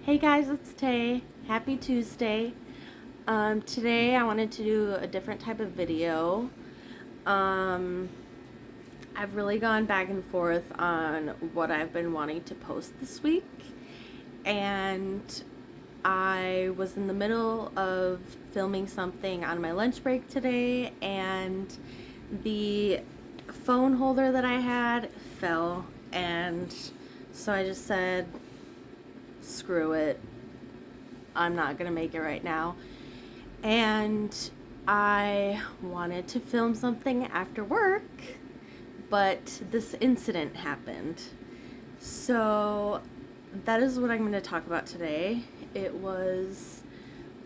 Hey guys, it's Tay. Happy Tuesday. Today I wanted to do a different type of video. Um, I've really gone back and forth on what I've been wanting to post this week, and I was in the middle of filming something on my lunch break today, and the phone holder that I had fell, and so I just said, screw it. I'm not gonna make it right now. And I wanted to film something after work, but this incident happened. So that is what I'm going to talk about today. It was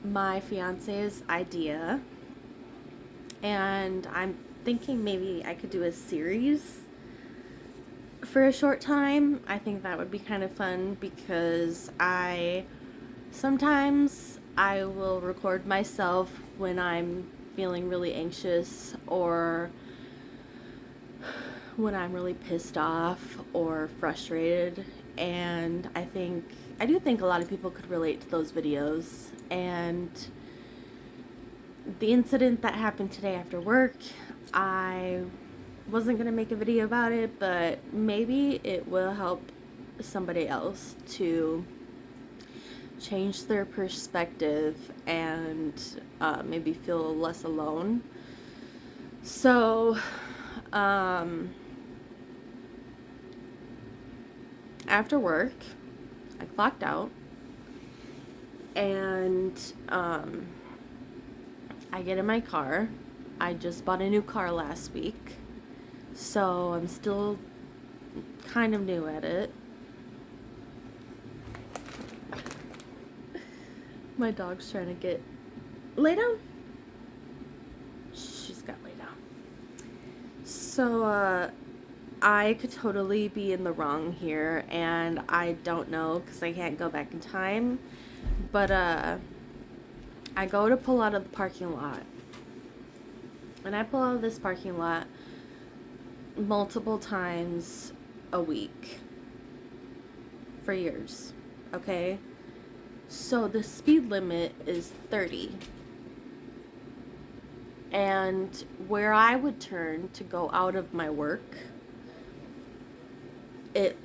my fiance's idea, and I'm thinking maybe I could do a series for a short time. I think that would be kind of fun because sometimes I will record myself when I'm feeling really anxious or when I'm really pissed off or frustrated, and I do think a lot of people could relate to those videos. And the incident that happened today after work, I wasn't going to make a video about it, but maybe it will help somebody else to change their perspective and maybe feel less alone. So, after work, I clocked out, and I get in my car. I just bought a new car last week, so I'm still kind of new at it. My dog's trying to lay down. She's got lay down. So, I could totally be in the wrong here, and I don't know because I can't go back in time. But, I go to pull out of the parking lot. And I pull out of this parking lot multiple times a week for years. Okay? So the speed limit is 30. And where I would turn to go out of my work, it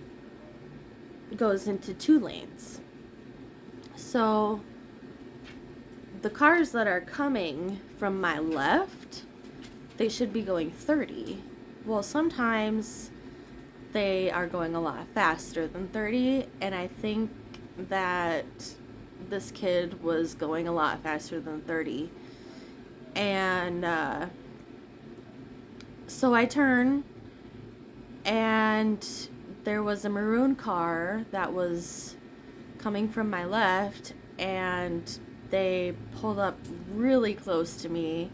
goes into 2 lanes. So the cars that are coming from my left, they should be going 30. Well, sometimes they are going a lot faster than 30, and I think that this kid was going a lot faster than 30. And so I turn, and there was a maroon car that was coming from my left, and they pulled up really close to me.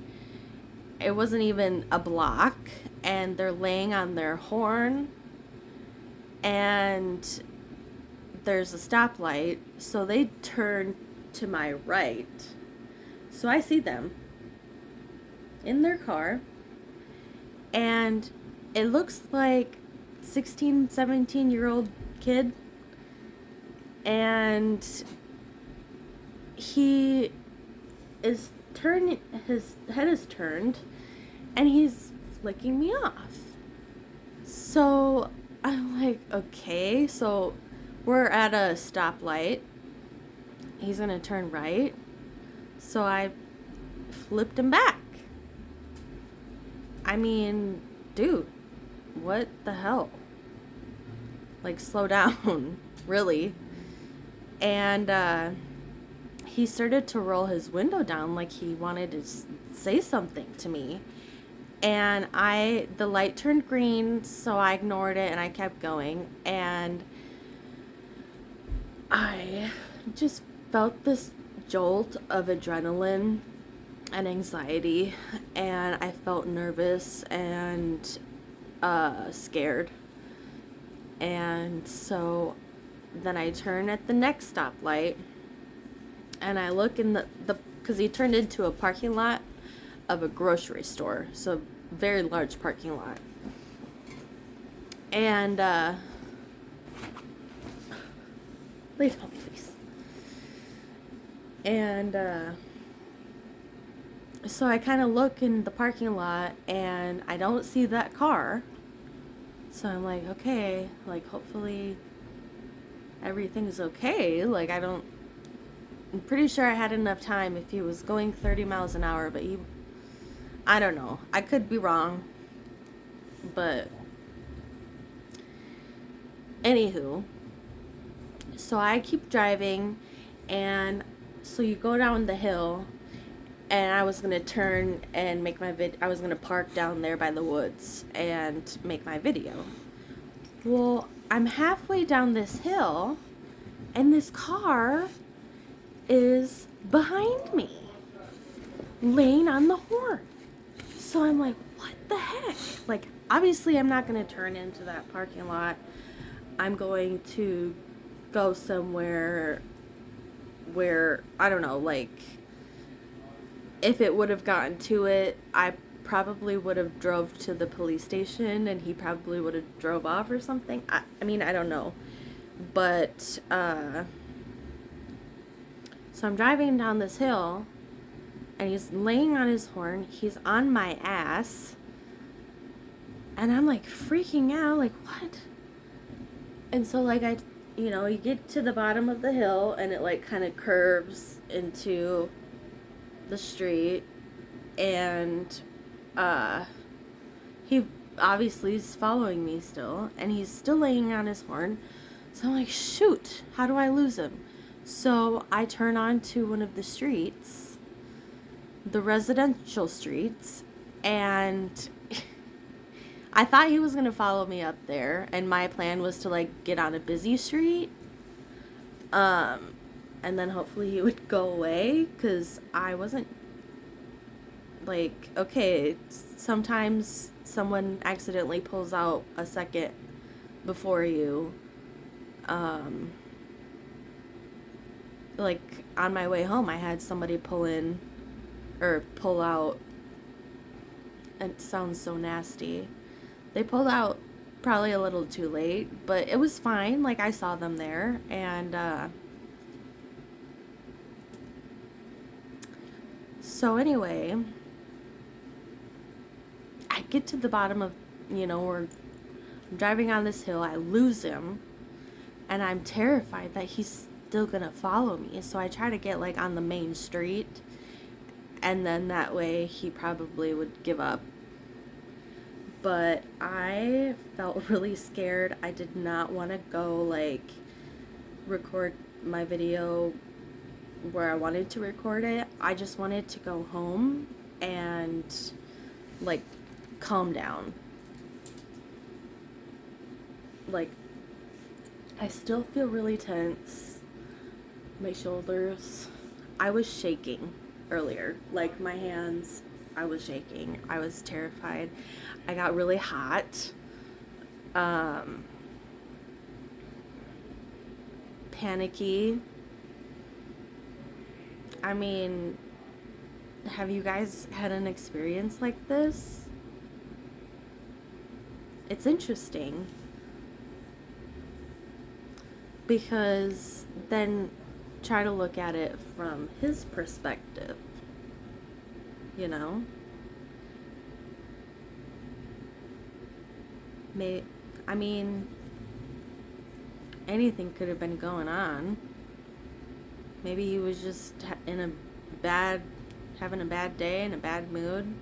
It wasn't even a block, and they're laying on their horn, and there's a stoplight, so they turn to my right. So I see them in their car, and it looks like 16, 17-year-old kid, and he is turning, his head is turned, and he's flicking me off. So I'm like, okay, so we're at a stoplight. He's gonna turn right. So I flipped him back. I mean, dude, what the hell? Like, slow down, really. And he started to roll his window down like he wanted to say something to me. And the light turned green, so I ignored it and I kept going. And I just felt this jolt of adrenaline and anxiety, and I felt nervous and scared. And so then I turn at the next stoplight, and I look in the because he turned into a parking lot of a grocery store, so very large parking lot. And lay down, please. And so I kind of look in the parking lot and I don't see that car. So I'm like, okay, like hopefully everything's okay. Like I'm pretty sure I had enough time if he was going 30 miles an hour, but I don't know. I could be wrong. But anywho, so I keep driving, and so you go down the hill, and I was gonna turn and make my I was gonna park down there by the woods and make my video. Well, I'm halfway down this hill, and this car is behind me, laying on the horn. So I'm like, what the heck? Like, obviously, I'm not gonna turn into that parking lot. I'm going to go somewhere where, I don't know, like, if it would have gotten to it, I probably would have drove to the police station and he probably would have drove off or something. I mean, I don't know. But, so I'm driving down this hill and he's laying on his horn. He's on my ass. And I'm like freaking out, like, what? And so, like, you get to the bottom of the hill and it, like, kind of curves into the street. And, he obviously is following me still. And he's still laying on his horn. So I'm like, shoot, how do I lose him? So I turn onto one of the streets, the residential streets, and I thought he was going to follow me up there, and my plan was to, like, get on a busy street, and then hopefully he would go away, because I wasn't, like, okay, sometimes someone accidentally pulls out a second before you, like, on my way home, I had somebody pull out, it sounds so nasty. They pulled out probably a little too late, but it was fine. Like, I saw them there, and, so anyway, I get to the bottom of, where I'm driving on this hill, I lose him, and I'm terrified that he's still gonna follow me, so I try to get, like, on the main street, and then that way he probably would give up. But I felt really scared. I did not want to go, like, record my video where I wanted to record it. I just wanted to go home and, like, calm down. Like, I still feel really tense. My shoulders. I was shaking earlier. Like, my hands, I was shaking. I was terrified. I got really hot. Panicky. I mean, have you guys had an experience like this? It's interesting. Because then try to look at it from his perspective. You know? I mean, anything could have been going on. Maybe he was just having a bad day, in a bad mood.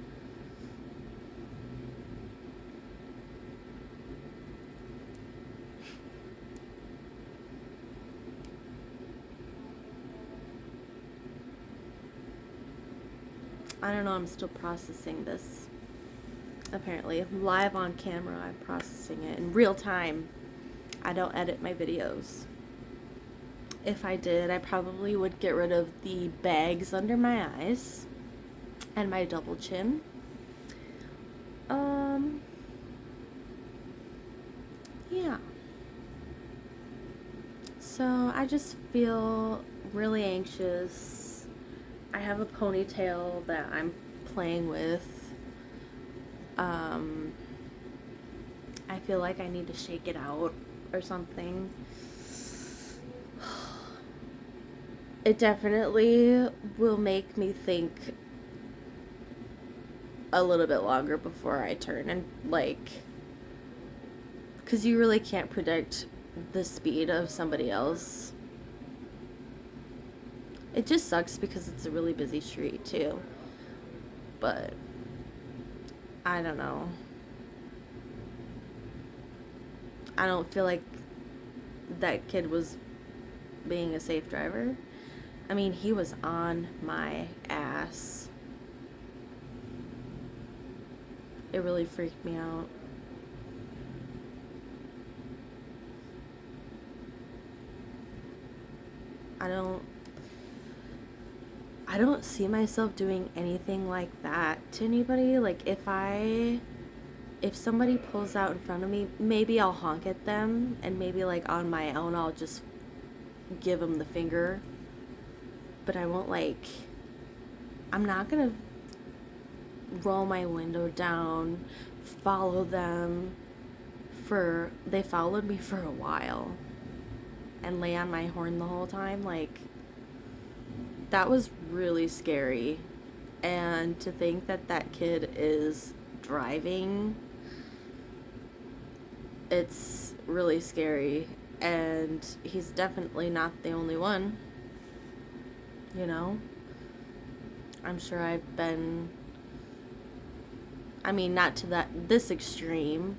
I don't know, I'm still processing this. Apparently, live on camera, I'm processing it in real time. I don't edit my videos. If I did, I probably would get rid of the bags under my eyes and my double chin. Yeah. So I just feel really anxious. I have a ponytail that I'm playing with. I feel like I need to shake it out or something. it definitely will make me think a little bit longer before I turn, and like, because you really can't predict the speed of somebody else. It just sucks because it's a really busy street too. But I don't know. I don't feel like that kid was being a safe driver. I mean, he was on my ass. It really freaked me out. I don't see myself doing anything like that to anybody. Like if somebody pulls out in front of me, maybe I'll honk at them, and maybe like on my own I'll just give them the finger. But I won't I'm not going to roll my window down, follow them they followed me for a while and lay on my horn the whole time. Like, that was really scary. And to think that that kid is driving, it's really scary. And he's definitely not the only one. You know? I'm sure I've been, I mean, not to this extreme,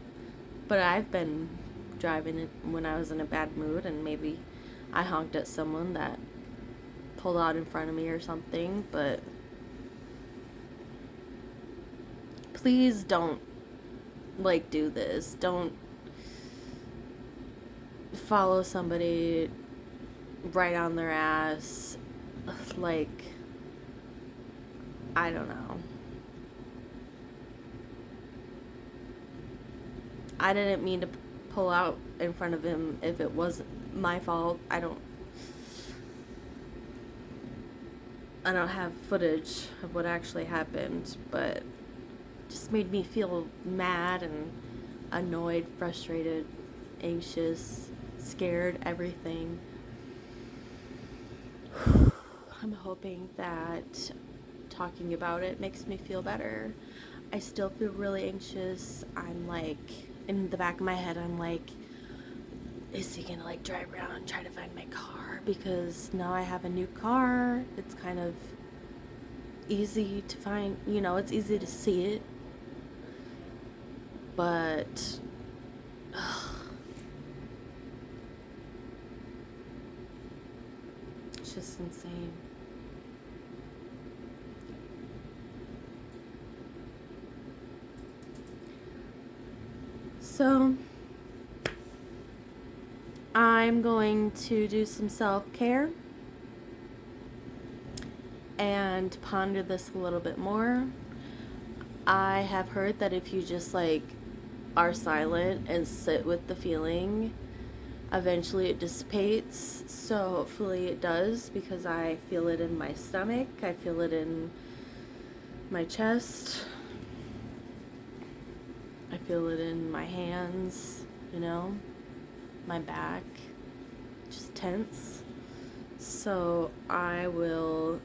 but I've been driving it when I was in a bad mood, and maybe I honked at someone that pulled out in front of me or something. But please don't do this. Don't follow somebody right on their ass. Like, I don't know. I didn't mean to pull out in front of him. If it wasn't my fault, I don't have footage of what actually happened, but it just made me feel mad and annoyed, frustrated, anxious, scared, everything. I'm hoping that talking about it makes me feel better. I still feel really anxious. I'm like, in the back of my head, I'm like, is he gonna drive around and try to find my car? Because now I have a new car. It's kind of easy to find, it's easy to see it. But it's just insane. So I'm going to do some self-care and ponder this a little bit more. I have heard that if you just are silent and sit with the feeling, eventually it dissipates. So hopefully it does, because I feel it in my stomach, I feel it in my chest, I feel it in my hands, my back, just tense. So I will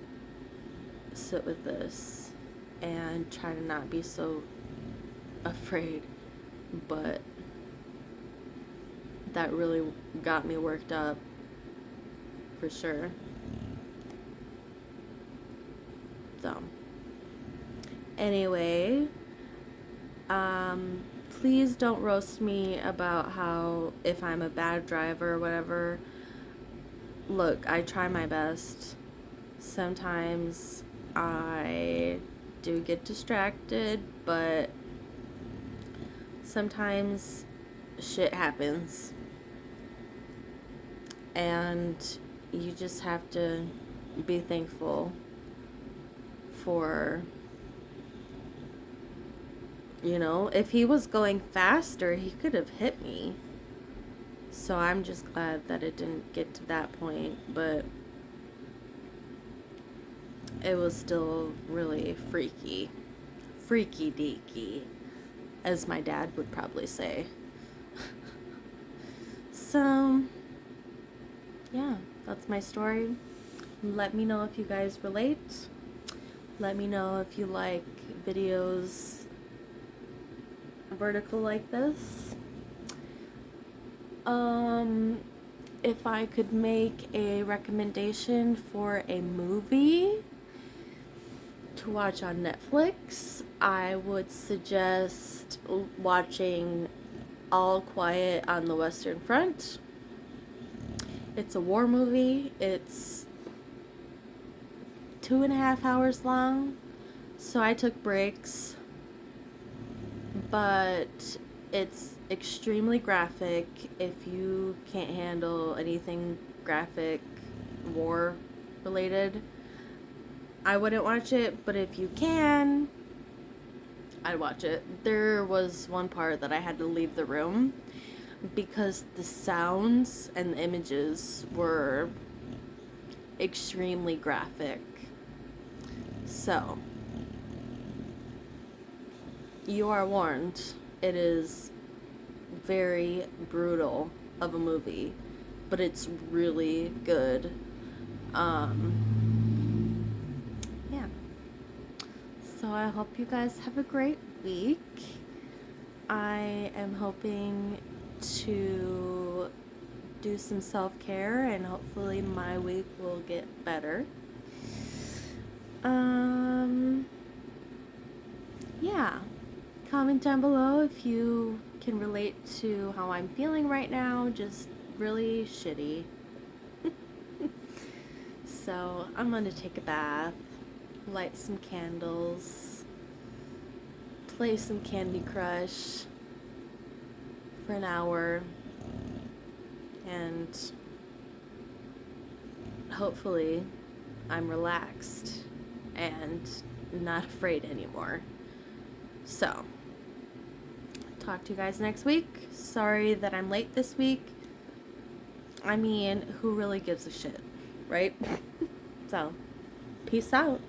sit with this and try to not be so afraid. But that really got me worked up, for sure. So anyway, please don't roast me about if I'm a bad driver or whatever. Look, I try my best. Sometimes I do get distracted, but sometimes shit happens. And you just have to be thankful for, if he was going faster, he could have hit me. So I'm just glad that it didn't get to that point, but it was still really freaky deaky, as my dad would probably say. So yeah, that's my story. Let me know if you guys relate. Let me know if you like videos vertical like this. If I could make a recommendation for a movie to watch on Netflix, I would suggest watching All Quiet on the Western Front. It's a war movie. It's 2.5 hours long, so I took breaks, but it's extremely graphic. If you can't handle anything graphic, war related, I wouldn't watch it, but if you can, I'd watch it. There was one part that I had to leave the room because the sounds and the images were extremely graphic. So, you are warned. It is very brutal of a movie, but it's really good. Yeah. So I hope you guys have a great week. I am hoping to do some self-care and hopefully my week will get better. Yeah. Comment down below if you can relate to how I'm feeling right now. Just really shitty. So I'm gonna take a bath, light some candles, play some Candy Crush for an hour, and hopefully I'm relaxed and not afraid anymore. So, talk to you guys next week. Sorry that I'm late this week. I mean, who really gives a shit, right? So, peace out.